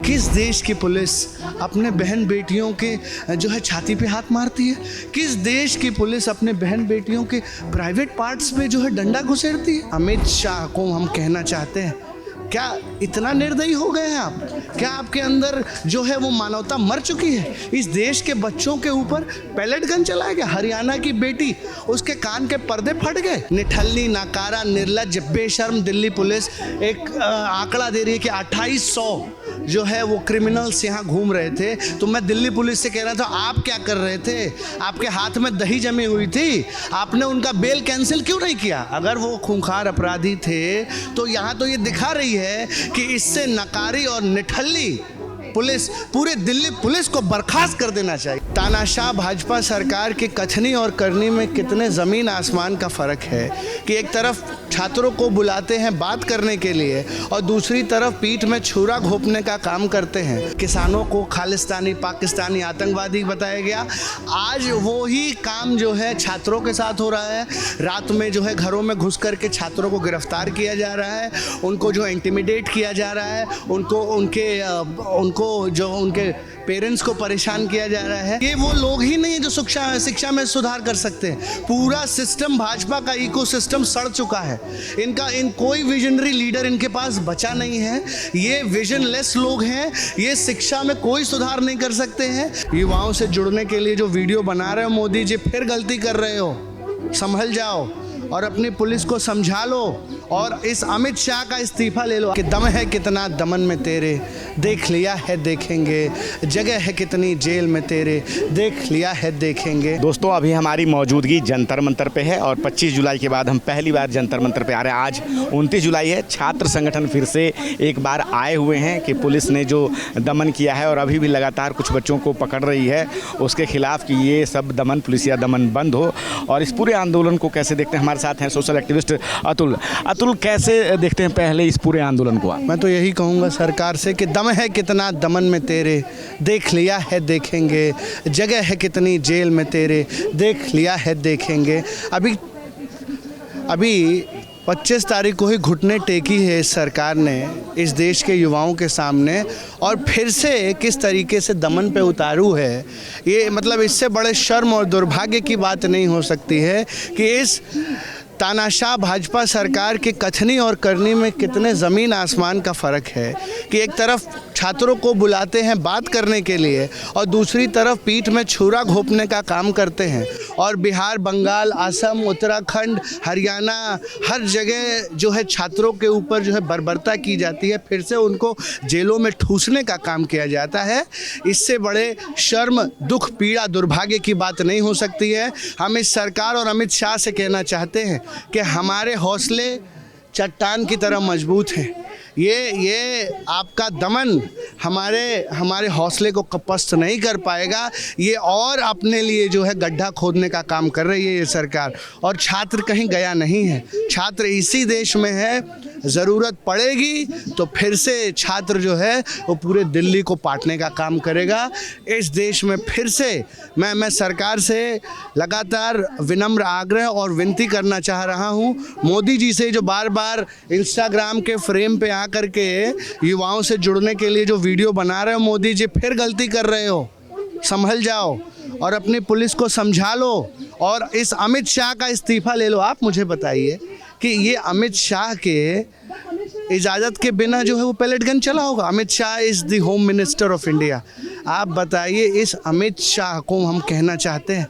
किस देश की पुलिस अपने बहन बेटियों के जो है छाती पे हाथ मारती है? किस देश की पुलिस अपने बहन बेटियों के प्राइवेट पार्ट्स पे जो है डंडा घुसेड़ती है? अमित शाह को हम कहना चाहते हैं, क्या इतना निर्दयी हो गए हैं आप? क्या आपके अंदर जो है वो मानवता मर चुकी है? इस देश के बच्चों के ऊपर पैलेट गन चलाया गया। हरियाणा की बेटी, उसके कान के पर्दे फट गए। निठल्ली, नाकारा, निर्लज्ज, बेशर्म दिल्ली पुलिस एक आंकड़ा दे रही है कि 2800 जो है वो क्रिमिनल्स यहाँ घूम रहे थे। तो मैं दिल्ली पुलिस से कह रहा था, आप क्या कर रहे थे? आपके हाथ में दही जमी हुई थी, आपने उनका बेल कैंसिल क्यों नहीं किया? अगर वो खूंखार अपराधी थे तो यहाँ तो ये दिखा रही है कि इससे नकारी और निठल्ली पुलिस, पूरे दिल्ली पुलिस को बर्खास्त कर देना चाहिए। तानाशाह भाजपा सरकार के कथनी और करनी में कितने ज़मीन आसमान का फ़र्क है कि एक तरफ छात्रों को बुलाते हैं बात करने के लिए और दूसरी तरफ पीठ में छुरा घोंपने का काम करते हैं। किसानों को खालिस्तानी, पाकिस्तानी, आतंकवादी बताया गया। आज वो ही काम जो है छात्रों के साथ हो रहा है। रात में जो है घरों में घुस करके छात्रों को गिरफ्तार किया जा रहा है, उनको जो इंटिमिडेट किया जा रहा है, उनको जो उनके पेरेंट्स को परेशान किया जा रहा है। ये वो लोग ही नहीं है जो शिक्षा में सुधार कर सकते हैं। पूरा सिस्टम, भाजपा का इकोसिस्टम सड़ चुका है। कोई विजनरी लीडर इनके पास बचा नहीं है। ये विजनलेस लोग हैं। ये शिक्षा में कोई सुधार नहीं कर सकते हैं। युवाओं से जुड़ने के लिए जो वीडियो बना रहे हो मोदी जी, फिर गलती कर रहे हो। संभल जाओ और अपनी पुलिस को समझा लो और इस अमित शाह का इस्तीफा ले लो। कि दम है कितना दमन में तेरे, देख लिया है देखेंगे। जगह है कितनी जेल में तेरे, देख लिया है देखेंगे। दोस्तों, अभी हमारी मौजूदगी जंतर मंतर पे है और 25 जुलाई के बाद हम पहली बार जंतर मंतर पे आ रहे हैं। आज 29 जुलाई है। छात्र संगठन फिर से एक बार आए हुए हैं कि पुलिस ने जो दमन किया है और अभी भी लगातार कुछ बच्चों को पकड़ रही है, उसके खिलाफ कि ये सब दमन, पुलिसिया दमन बंद हो। और इस पूरे आंदोलन को कैसे देखते हैं? हमारे साथ हैं सोशल एक्टिविस्ट अतुल। अतुल, कैसे देखते हैं पहले इस पूरे आंदोलन को? मैं तो यही कहूँगा सरकार से कि दम है कितना दमन में तेरे, देख लिया है देखेंगे। जगह है कितनी जेल में तेरे, देख लिया है देखेंगे। अभी 25 तारीख को ही घुटने टेकी है इस सरकार ने इस देश के युवाओं के सामने, और फिर से किस तरीके से दमन पे उतारू है। ये मतलब इससे बड़े शर्म और दुर्भाग्य की बात नहीं हो सकती है कि इस तानाशाह भाजपा सरकार के कथनी और करनी में कितने ज़मीन आसमान का फ़र्क है कि एक तरफ छात्रों को बुलाते हैं बात करने के लिए और दूसरी तरफ पीठ में छुरा घोंपने का काम करते हैं। और बिहार, बंगाल, असम, उत्तराखंड, हरियाणा, हर जगह जो है छात्रों के ऊपर जो है बर्बरता की जाती है। फिर से उनको जेलों में ठूसने का काम किया जाता है। इससे बड़े शर्म, दुख, पीड़ा, दुर्भाग्य की बात नहीं हो सकती है। हम इस सरकार और अमित शाह से कहना चाहते हैं कि हमारे हौसले चट्टान की तरह मजबूत हैं। ये आपका दमन हमारे हौसले को पस्त नहीं कर पाएगा। ये और अपने लिए जो है गड्ढा खोदने का काम कर रही है ये सरकार। और छात्र कहीं गया नहीं है, छात्र इसी देश में है। ज़रूरत पड़ेगी तो फिर से छात्र जो है वो पूरे दिल्ली को पाटने का काम करेगा। इस देश में फिर से मैं सरकार से लगातार विनम्र आग्रह और विनती करना चाह रहा हूँ, मोदी जी से, जो बार बार इंस्टाग्राम के फ्रेम पे आ करके युवाओं से जुड़ने के लिए जो वीडियो बना रहे हो, मोदी जी फिर गलती कर रहे हो। संभल जाओ और अपनी पुलिस को समझा लो और इस अमित शाह का इस्तीफा ले लो। आप मुझे बताइए कि ये अमित शाह के इजाज़त के बिना जो है वो पैलेट गन चला होगा? Amit Shah is the home minister of India. आप बताइए, इस अमित शाह को हम कहना चाहते हैं,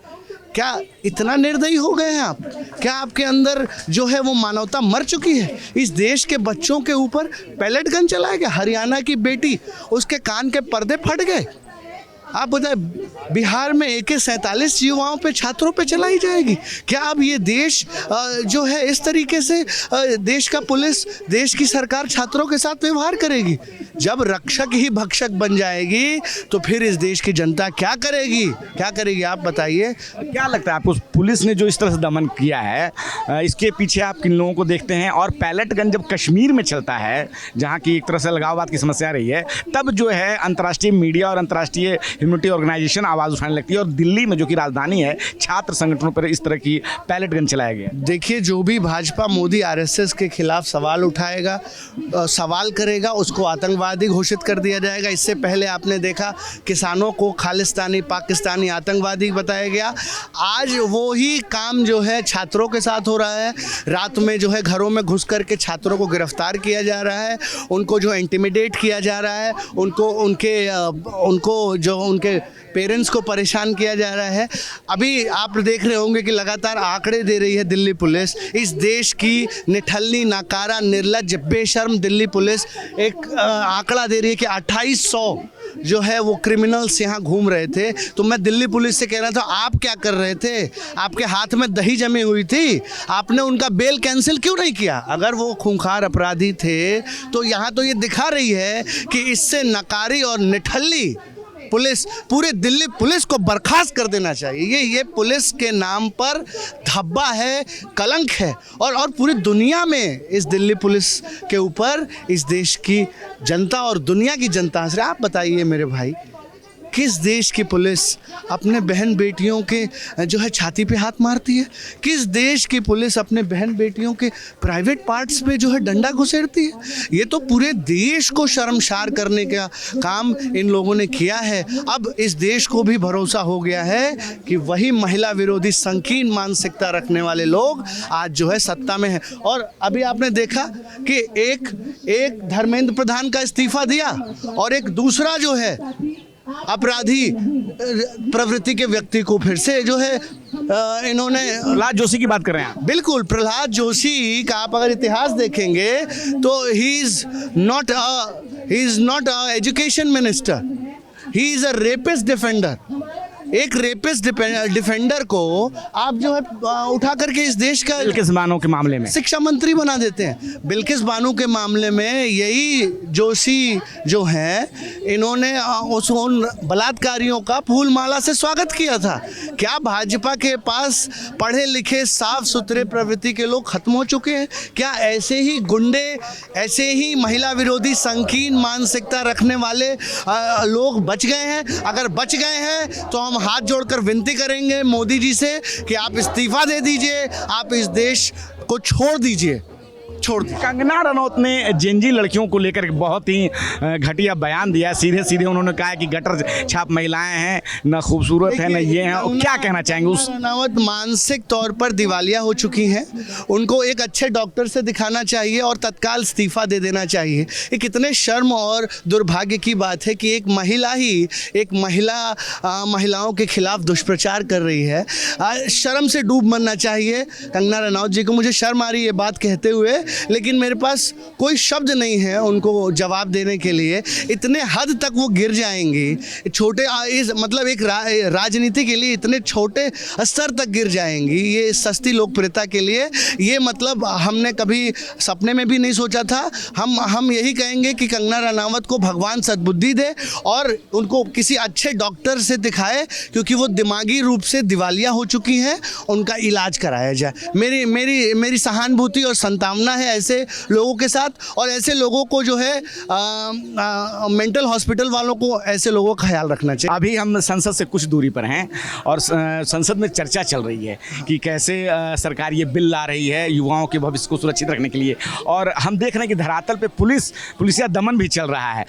क्या इतना निर्दयी हो गए हैं आप? क्या आपके अंदर जो है वो मानवता मर चुकी है? इस देश के बच्चों के ऊपर पैलेट गन चलाया गया। हरियाणा की बेटी, उसके कान के पर्दे फट गए। आप बताए, बिहार में AK-47 युवाओं पे, छात्रों पे चलाई जाएगी। क्या अब ये देश जो है इस तरीके से देश का पुलिस, देश की सरकार छात्रों के साथ व्यवहार करेगी? जब रक्षक ही भक्षक बन जाएगी तो फिर इस देश की जनता क्या करेगी? क्या करेगी आप बताइए। क्या लगता है आपको, पुलिस ने जो इस तरह से दमन किया है, इसके पीछे आप किन लोगों को देखते हैं? और पैलेट गन जब कश्मीर में चलता है, जहाँ की एक तरह से अलगाववाद की समस्या रही है, तब जो है अंतर्राष्ट्रीय मीडिया और अंतर्राष्ट्रीय ह्यूमनिटी ऑर्गेनाइजेशन आवाज़ उठाने लगती है और दिल्ली में जो कि राजधानी है छात्र संगठनों पर इस तरह की पैलेट गन चलाया गया। देखिए, जो भी भाजपा मोदी आरएसएस के खिलाफ सवाल उठाएगा, सवाल करेगा, उसको आतंकवादी घोषित कर दिया जाएगा। इससे पहले आपने देखा किसानों को खालिस्तानी पाकिस्तानी आतंकवादी बताया गया। आज वो ही काम जो है छात्रों के साथ हो रहा है। रात में जो है घरों में घुस करके छात्रों को गिरफ्तार किया जा रहा है, उनको जो इंटिमिडेट किया जा रहा है, उनको जो उनके पेरेंट्स को परेशान किया जा रहा है। अभी आप देख रहे होंगे कि लगातार आंकड़े दे रही है दिल्ली पुलिस। इस देश की निठल्ली, नाकारा, निर्लज्ज, बेशर्म दिल्ली पुलिस एक आंकड़ा दे रही है कि 2800 जो है वो क्रिमिनल्स यहाँ घूम रहे थे। तो मैं दिल्ली पुलिस से कह रहा था, आप क्या कर रहे थे? आपके हाथ में दही जमी हुई थी, आपने उनका बेल कैंसिल क्यों नहीं किया? अगर वो खूंखार अपराधी थे तो यहाँ तो ये दिखा रही है कि इससे नकारी और निठल्ली पुलिस, पूरे दिल्ली पुलिस को बर्खास्त कर देना चाहिए। ये पुलिस के नाम पर धब्बा है, कलंक है और पूरी दुनिया में इस दिल्ली पुलिस के ऊपर इस देश की जनता और दुनिया की जनता हंस रही है। आप बताइए मेरे भाई, किस देश की पुलिस अपने बहन बेटियों के जो है छाती पे हाथ मारती है? किस देश की पुलिस अपने बहन बेटियों के प्राइवेट पार्ट्स पे जो है डंडा घुसेड़ती है? ये तो पूरे देश को शर्मसार करने का काम इन लोगों ने किया है। अब इस देश को भी भरोसा हो गया है कि वही महिला विरोधी संकीर्ण मानसिकता रखने वाले लोग आज जो है सत्ता में है। और अभी आपने देखा कि एक धर्मेंद्र प्रधान का इस्तीफा दिया और एक दूसरा जो है अपराधी प्रवृत्ति के व्यक्ति को फिर से जो है इन्होंने, प्रहलाद जोशी की बात कर रहे हैं आप? बिल्कुल, प्रहलाद जोशी का आप अगर इतिहास देखेंगे तो he is not a education minister, he is a rapist defender. एक रेपिस्ट डिफेंडर को आप जो है उठा करके इस देश का बिल्किस बानो के मामले में शिक्षा मंत्री बना देते हैं। बिल्किस बानो के मामले में यही जोशी जो हैं, इन्होंने उन बलात्कारियों का फूल माला से स्वागत किया था। क्या भाजपा के पास पढ़े लिखे साफ सुथरे प्रवृत्ति के लोग खत्म हो चुके हैं? क्या ऐसे ही गुंडे, ऐसे ही महिला विरोधी संकीर्ण मानसिकता रखने वाले लोग बच गए हैं? अगर बच गए हैं तो हम हाथ जोड़कर विनती करेंगे मोदी जी से कि आप इस्तीफा दे दीजिए, आप इस देश को छोड़ दीजिए। कंगना रनौत ने जेंजी लड़कियों को लेकर एक बहुत ही घटिया बयान दिया। सीधे सीधे उन्होंने कहा कि गटर छाप महिलाएं हैं, न खूबसूरत है न ये हैं। और क्या कहना चाहेंगे? उस रनौत मानसिक तौर पर दिवालिया हो चुकी हैं, उनको एक अच्छे डॉक्टर से दिखाना चाहिए और तत्काल इस्तीफा दे देना चाहिए। ये कितने शर्म और दुर्भाग्य की बात है कि एक महिलाओं के खिलाफ दुष्प्रचार कर रही है। शर्म से डूब मरना चाहिए कंगना रनौत जी को। मुझे शर्म आ रही है बात कहते हुए, लेकिन मेरे पास कोई शब्द नहीं है उनको जवाब देने के लिए। इतने हद तक वो गिर जाएंगी, छोटे मतलब एक राजनीति के लिए इतने छोटे स्तर तक गिर जाएंगी, ये सस्ती लोकप्रियता के लिए। ये मतलब हमने कभी सपने में भी नहीं सोचा था। हम यही कहेंगे कि कंगना रनौत को भगवान सद्बुद्धि दे और उनको किसी अच्छे डॉक्टर से दिखाए, क्योंकि वो दिमागी रूप से दिवालिया हो चुकी हैं। उनका इलाज कराया जाए। मेरी सहानुभूति और संतावना है ऐसे लोगों के साथ, और ऐसे लोगों को जो है मेंटल हॉस्पिटल वालों को ऐसे लोगों का ख्याल रखना चाहिए। अभी हम संसद से कुछ दूरी पर हैं और संसद में चर्चा चल रही है कि कैसे सरकार ये बिल ला रही है युवाओं के भविष्य को सुरक्षित रखने के लिए, और हम देख रहे हैं कि धरातल पे पुलिसिया दमन भी चल रहा है।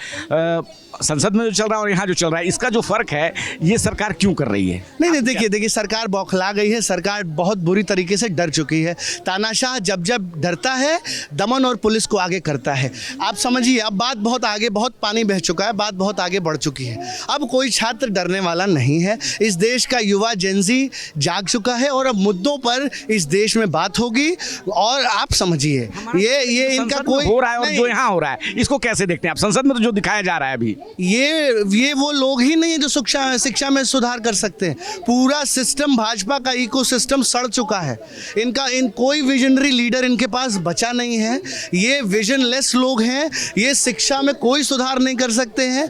संसद में जो चल रहा है और यहाँ जो चल रहा है, इसका जो फर्क है ये सरकार क्यों कर रही है? नहीं, देखिए सरकार बौखला गई है। सरकार बहुत बुरी तरीके से डर चुकी है। तानाशाह जब डरता है, दमन और पुलिस को आगे करता है। आप समझिए, अब बात बहुत आगे, बहुत पानी बह चुका है, बात बहुत आगे बढ़ चुकी है। अब कोई छात्र डरने वाला नहीं है। इस देश का युवा जेनजी जाग चुका है और अब मुद्दों पर इस देश में बात होगी। और आप समझिए, ये इनका कोई हो रहा है और जो यहाँ हो रहा है इसको कैसे देखते हैं आप? संसद में तो जो दिखाया जा रहा है अभी, ये वो लोग ही नहीं है जो शिक्षा में सुधार कर सकते हैं। पूरा सिस्टम, भाजपा का इकोसिस्टम सड़ चुका है। कोई विजनरी लीडर इनके पास बचा नहीं है। ये विजनलेस लोग हैं। ये शिक्षा में कोई सुधार नहीं कर सकते हैं।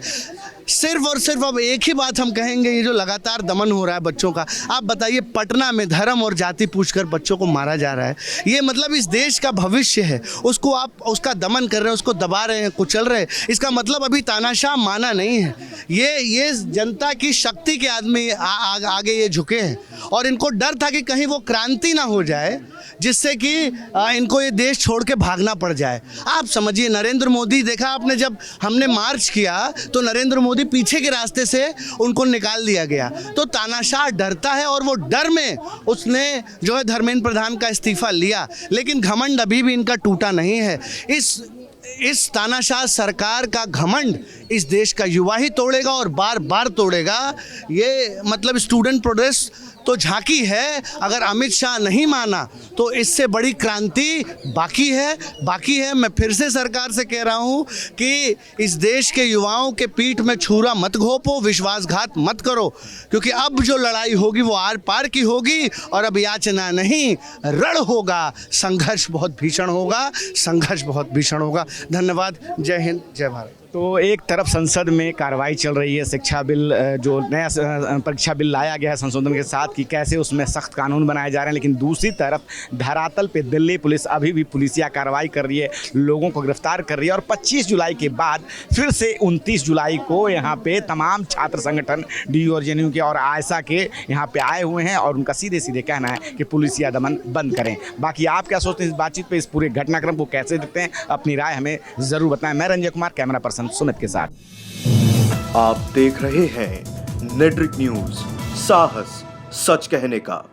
सिर्फ और सिर्फ अब एक ही बात हम कहेंगे, ये जो लगातार दमन हो रहा है बच्चों का, आप बताइए पटना में धर्म और जाति पूछकर बच्चों को मारा जा रहा है, ये मतलब इस देश का भविष्य है, उसको आप उसका दमन कर रहे हैं, उसको दबा रहे हैं, कुचल रहे हैं, इसका मतलब अभी तानाशाह माना नहीं है। ये जनता की शक्ति के आदमी आगे ये झुके हैं और इनको डर था कि कहीं वो क्रांति ना हो जाए जिससे कि इनको ये देश छोड़ के भागना पड़ जाए। आप समझिए, नरेंद्र मोदी, देखा आपने जब हमने मार्च किया तो नरेंद्र मोदी पीछे के रास्ते से उनको निकाल दिया गया। तो तानाशाह डरता है और वो डर में उसने जो है धर्मेंद्र प्रधान का इस्तीफा लिया, लेकिन घमंड अभी भी इनका टूटा नहीं है। इस तानाशाह सरकार का घमंड इस देश का युवा ही तोड़ेगा और बार बार तोड़ेगा। ये मतलब स्टूडेंट प्रोटेस्ट तो झांकी है, अगर अमित शाह नहीं माना तो इससे बड़ी क्रांति बाकी है। मैं फिर से सरकार से कह रहा हूँ कि इस देश के युवाओं के पीठ में छुरा मत घोपो, विश्वासघात मत करो, क्योंकि अब जो लड़ाई होगी वो आर पार की होगी और अब याचना नहीं, रण होगा, संघर्ष बहुत भीषण होगा। धन्यवाद। जय हिंद, जय भारत। तो एक तरफ संसद में कार्रवाई चल रही है, शिक्षा बिल जो नया परीक्षा बिल लाया गया है संशोधन के साथ कि कैसे उसमें सख्त कानून बनाए जा रहे हैं, लेकिन दूसरी तरफ धरातल पे दिल्ली पुलिस अभी भी पुलिसिया कार्रवाई कर रही है, लोगों को गिरफ्तार कर रही है। और 25 जुलाई के बाद फिर से 29 जुलाई को यहाँ पे तमाम छात्र संगठन DU और JNU के और आयसा के यहाँ पे आए हुए हैं और उनका सीधे सीधे कहना है कि पुलिसिया दमन बंद करें। बाकी आप क्या सोचते हैं इस बातचीत पर, इस पूरे घटनाक्रम को कैसे देखते हैं, अपनी राय हमें ज़रूर बताएं। मैं रंजय कुमार, कैमरा पर्सन सुमित के साथ। आप देख रहे हैं नेट्रिक न्यूज, साहस सच कहने का।